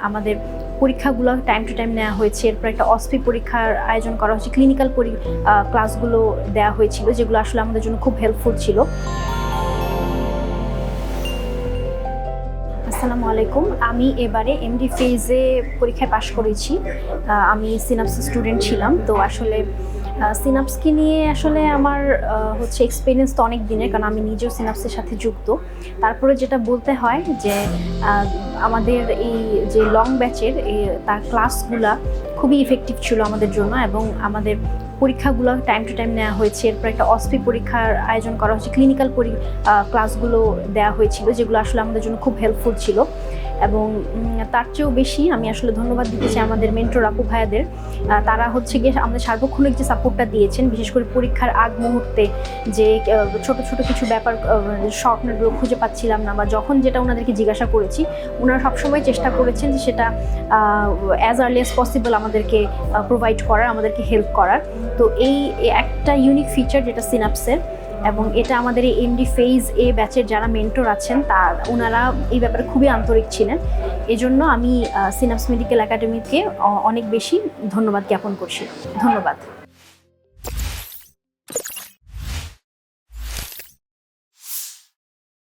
আমাদের পরীক্ষাগুলো time to time নেওয়া হয়েছে। এরপর একটা অস্পি পরীক্ষার আয়োজন করা হয়েছে, ক্লিনিক্যাল ক্লাসগুলো দেওয়া হয়েছিল, যেগুলো আসলে আমাদের জন্য খুব হেল্পফুল ছিল। আসসালামু আলাইকুম। আমি এবারে এমডি ফেজে পরীক্ষায় পাশ করেছি। আমি সিনাপস স্টুডেন্ট ছিলাম। তো আসলে সিনাপসকে নিয়ে আসলে আমার এক্সপিরিয়েন্স তো অনেক দিনের, কারণ আমি নিজেও সিনাপসের সাথে যুক্ত। তারপরে যেটা বলতে হয় যে আমাদের এই যে লং ব্যাচের তার ক্লাসগুলা খুবই ইফেক্টিভ ছিল আমাদের জন্য, এবং আমাদের পরীক্ষাগুলো টাইম টু টাইম নেওয়া হয়েছে। এরপর একটা অস্পি পরীক্ষার আয়োজন করা হয়েছে, ক্লিনিক্যাল ক্লাসগুলো দেওয়া হয়েছিল, যেগুলো আসলে আমাদের জন্য খুব হেল্পফুল ছিল। এবং তার চেয়েও বেশি আমি আসলে ধন্যবাদ দিতে চাই আমাদের মেন্টর আপু ভাইয়াদের। তারা গিয়ে আমাদের সার্বক্ষণিক যে সাপোর্টটা দিয়েছেন, বিশেষ করে পরীক্ষার আগ মুহূর্তে যে ছোট ছোট কিছু ব্যাপার শর্ট নোটগুলো খুঁজে পাচ্ছিলাম না, বা যখন যেটা ওনাদেরকে জিজ্ঞাসা করেছি, ওনারা সবসময় চেষ্টা করেছেন যে সেটা অ্যাজ আর্লি অ্যাজ পসিবল আমাদেরকে প্রোভাইড করার, আমাদেরকে হেল্প করার। তো এই একটা ইউনিক ফিচার যেটা সিনাপসের, এবং এটা আমাদের এই এমডি ফেজ ব্যাচের যারা মেন্টর আছেন ওনারা এই ব্যাপারে খুবই আন্তরিক ছিলেন। এজন্য আমি সিনাপস মেডিকেল একাডেমিকে অনেক বেশি ধন্যবাদ জ্ঞাপন করছি। ধন্যবাদ।